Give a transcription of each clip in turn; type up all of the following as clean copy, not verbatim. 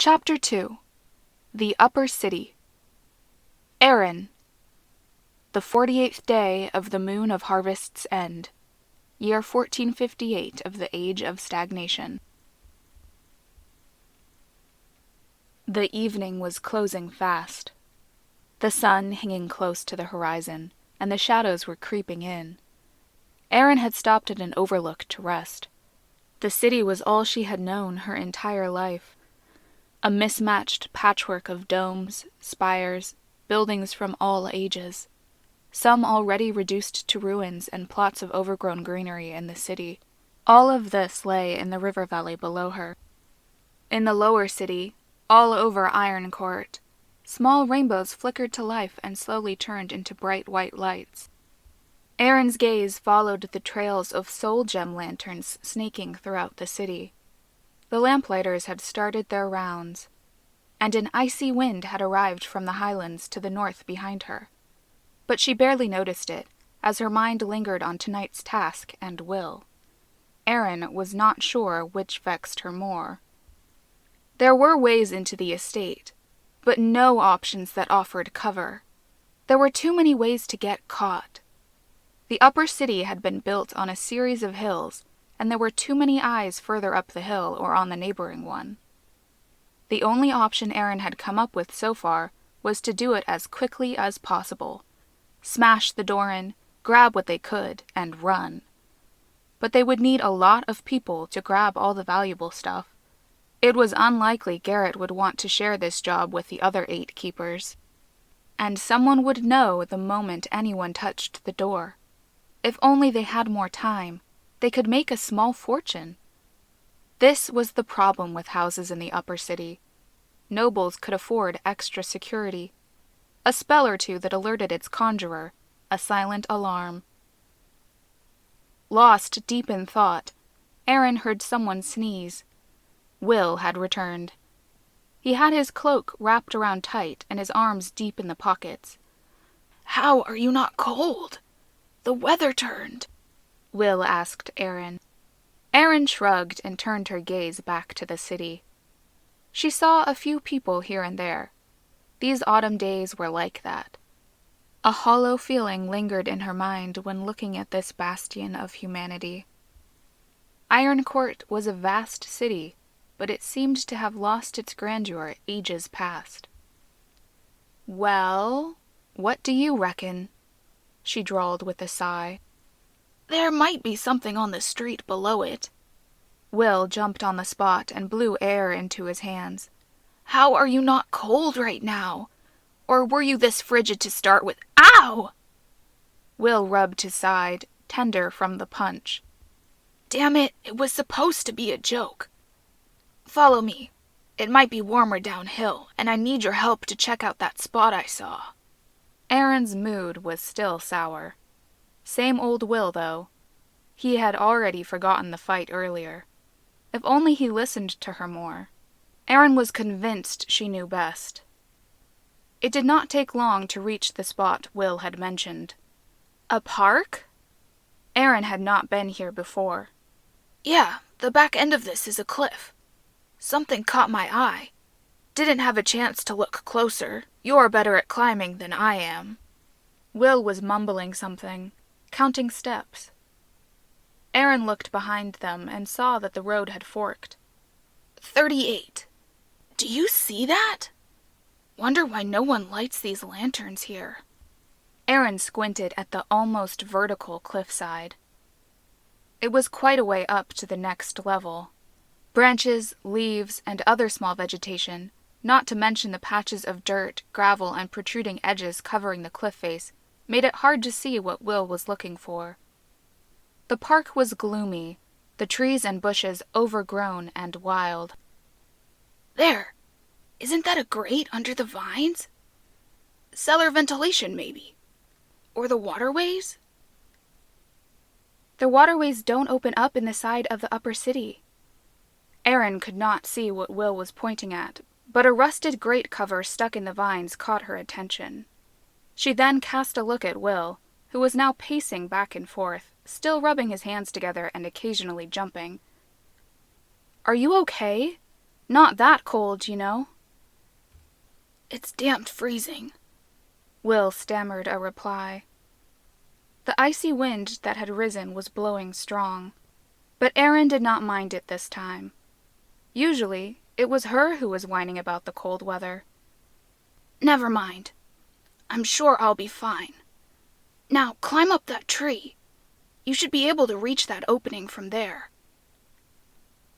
Chapter 2. The Upper City. Erin. The 48th day of the moon of harvest's end. Year 1458 of the age of stagnation. The evening was closing fast. The sun hanging close to the horizon, and the shadows were creeping in. Erin had stopped at an overlook to rest. The city was all she had known her entire life. A mismatched patchwork of domes, spires, buildings from all ages. Some already reduced to ruins and plots of overgrown greenery in the city. All of this lay in the river valley below her. In the lower city, all over Ironcourt, small rainbows flickered to life and slowly turned into bright white lights. Erin's gaze followed the trails of soul gem lanterns snaking throughout the city. The lamplighters had started their rounds, and an icy wind had arrived from the highlands to the north behind her. But she barely noticed it, as her mind lingered on tonight's task and will. Erin was not sure which vexed her more. There were ways into the estate, but no options that offered cover. There were too many ways to get caught. The upper city had been built on a series of hills, and there were too many eyes further up the hill or on the neighboring one. The only option Erin had come up with so far was to do it as quickly as possible. Smash the door in, grab what they could, and run. But they would need a lot of people to grab all the valuable stuff. It was unlikely Garrett would want to share this job with the other 8 keepers. And someone would know the moment anyone touched the door. If only they had more time, they could make a small fortune. This was the problem with houses in the upper city. Nobles could afford extra security. A spell or two that alerted its conjurer, a silent alarm. Lost deep in thought, Erin heard someone sneeze. Will had returned. He had his cloak wrapped around tight and his arms deep in the pockets. "How are you not cold? The weather turned," Will asked Erin. Erin shrugged and turned her gaze back to the city. She saw a few people here and there. These autumn days were like that. A hollow feeling lingered in her mind when looking at this bastion of humanity. Ironcourt was a vast city, but it seemed to have lost its grandeur ages past. "Well, what do you reckon?" she drawled with a sigh. "There might be something on the street below it." Will jumped on the spot and blew air into his hands. "How are you not cold right now? Or were you this frigid to start with? Ow!" Will rubbed his side, tender from the punch. "Damn it, it was supposed to be a joke. Follow me. It might be warmer downhill, and I need your help to check out that spot I saw." Erin's mood was still sour. Same old Will, though. He had already forgotten the fight earlier. If only he listened to her more. Erin was convinced she knew best. It did not take long to reach the spot Will had mentioned. A park? Erin had not been here before. "Yeah, the back end of this is a cliff. Something caught my eye. Didn't have a chance to look closer. You're better at climbing than I am." Will was mumbling something, counting steps. Erin looked behind them and saw that the road had forked. 38. Do you see that? Wonder why no one lights these lanterns here." Erin squinted at the almost vertical cliffside. It was quite a way up to the next level. Branches, leaves, and other small vegetation, not to mention the patches of dirt, gravel, and protruding edges covering the cliff face, made it hard to see what Will was looking for. The park was gloomy, the trees and bushes overgrown and wild. "There! Isn't that a grate under the vines? Cellar ventilation, maybe. Or the waterways?" "The waterways don't open up in the side of the upper city." Erin could not see what Will was pointing at, but a rusted grate cover stuck in the vines caught her attention. She then cast a look at Will, who was now pacing back and forth, still rubbing his hands together and occasionally jumping. "Are you okay?" Not that cold, you know." "It's damp freezing," Will stammered a reply. The icy wind that had risen was blowing strong, but Aaron did not mind it this time. Usually, it was her who was whining about the cold weather. "Never mind. I'm sure I'll be fine. Now climb up that tree. You should be able to reach that opening from there."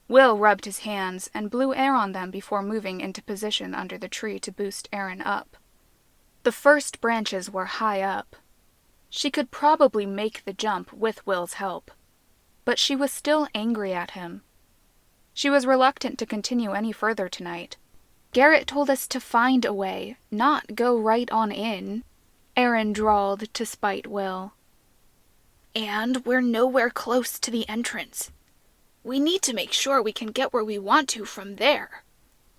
Will rubbed his hands and blew air on them before moving into position under the tree to boost Aaron up. The first branches were high up. She could probably make the jump with Will's help, but she was still angry at him. She was reluctant to continue any further tonight. "Garrett told us to find a way, not go right on in," Aaron drawled to spite Will. "And we're nowhere close to the entrance. We need to make sure we can get where we want to from there.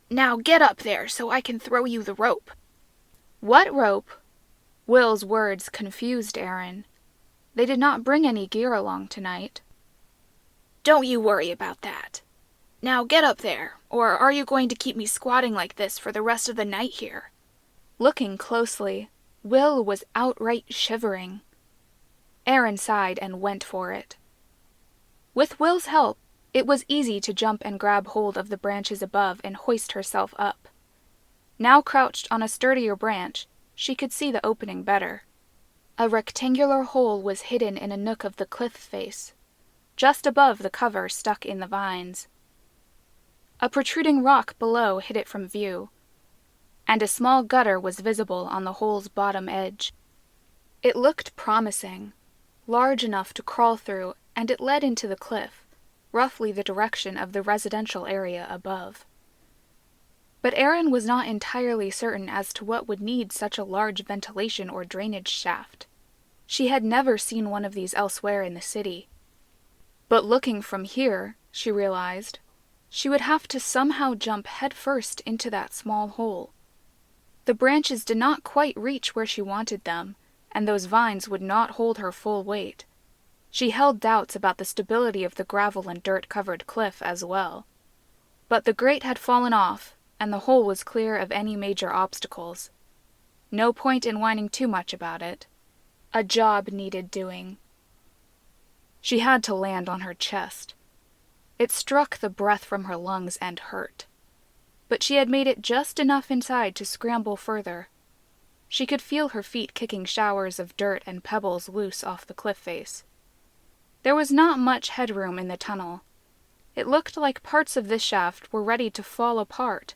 Now get up there so I can throw you the rope." "What rope?" Will's words confused Aaron. They did not bring any gear along tonight. "Don't you worry about that. Now get up there, or are you going to keep me squatting like this for the rest of the night here?" Looking closely, Will was outright shivering. Aaron sighed and went for it. With Will's help, it was easy to jump and grab hold of the branches above and hoist herself up. Now crouched on a sturdier branch, she could see the opening better. A rectangular hole was hidden in a nook of the cliff face, just above the cover stuck in the vines. A protruding rock below hid it from view, and a small gutter was visible on the hole's bottom edge. It looked promising, large enough to crawl through, and it led into the cliff, roughly the direction of the residential area above. But Aaron was not entirely certain as to what would need such a large ventilation or drainage shaft. She had never seen one of these elsewhere in the city. But looking from here, she realized, she would have to somehow jump headfirst into that small hole. The branches did not quite reach where she wanted them, and those vines would not hold her full weight. She held doubts about the stability of the gravel and dirt-covered cliff as well. But the grate had fallen off, and the hole was clear of any major obstacles. No point in whining too much about it. A job needed doing. She had to land on her chest. It struck the breath from her lungs and hurt. But she had made it just enough inside to scramble further. She could feel her feet kicking showers of dirt and pebbles loose off the cliff face. There was not much headroom in the tunnel. It looked like parts of this shaft were ready to fall apart.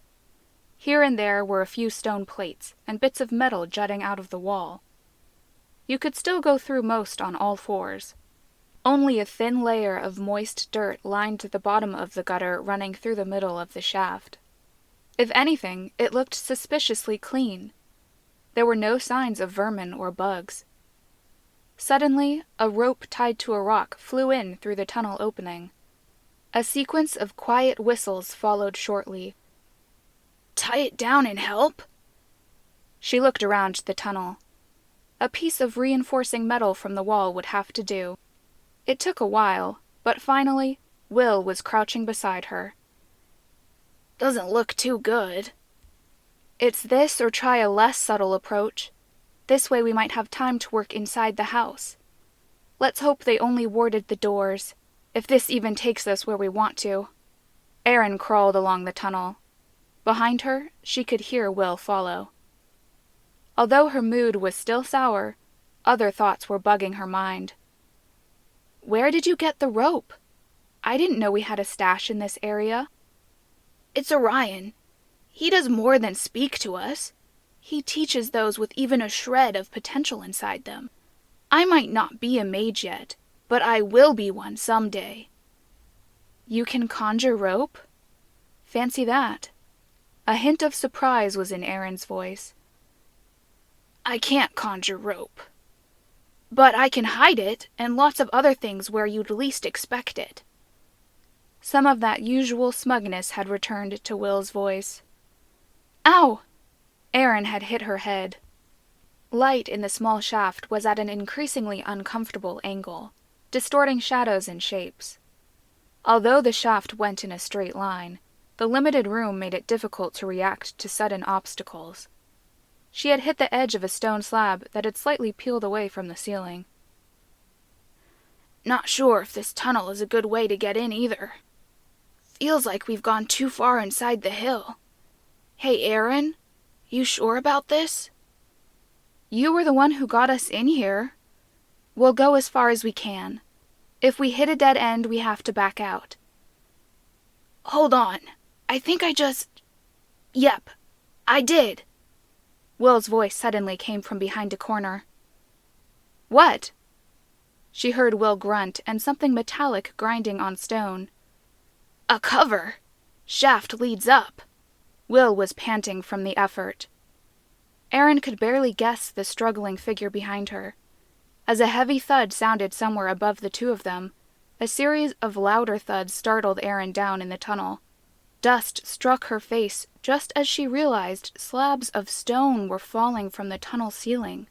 Here and there were a few stone plates and bits of metal jutting out of the wall. You could still go through most on all fours. Only a thin layer of moist dirt lined the bottom of the gutter running through the middle of the shaft. If anything, it looked suspiciously clean. There were no signs of vermin or bugs. Suddenly, a rope tied to a rock flew in through the tunnel opening. A sequence of quiet whistles followed shortly. "Tie it down and help?" She looked around the tunnel. A piece of reinforcing metal from the wall would have to do. It took a while, but finally, Will was crouching beside her. "Doesn't look too good." "It's this or try a less subtle approach. This way we might have time to work inside the house. Let's hope they only warded the doors, if this even takes us where we want to." Aaron crawled along the tunnel. Behind her, she could hear Will follow. Although her mood was still sour, other thoughts were bugging her mind. "Where did you get the rope? I didn't know we had a stash in this area." "It's Orion. He does more than speak to us. He teaches those with even a shred of potential inside them. I might not be a mage yet, but I will be one someday." "You can conjure rope? Fancy that." A hint of surprise was in Aaron's voice. "I can't conjure rope. But I can hide it and lots of other things where you'd least expect it." Some of that usual smugness had returned to Will's voice. "Ow!" Aaron had hit her head. Light in the small shaft was at an increasingly uncomfortable angle, distorting shadows and shapes. Although the shaft went in a straight line, The limited room made it difficult to react to sudden obstacles. She had hit the edge of a stone slab that had slightly peeled away from the ceiling. Not sure if this tunnel is a good way to get in either. Feels like we've gone too far inside the hill. Hey, Aaron, you sure about this? You were the one who got us in here. We'll go as far as we can. If we hit a dead end, we have to back out. Hold on. I think I just... Yep, I did. Will's voice suddenly came from behind a corner. What? She heard Will grunt and something metallic grinding on stone. A cover. Shaft leads up. Will was panting from the effort. Aaron could barely guess the struggling figure behind her. As a heavy thud sounded somewhere above the two of them, a series of louder thuds startled Aaron down in the tunnel. Dust struck her face just as she realized slabs of stone were falling from the tunnel ceiling.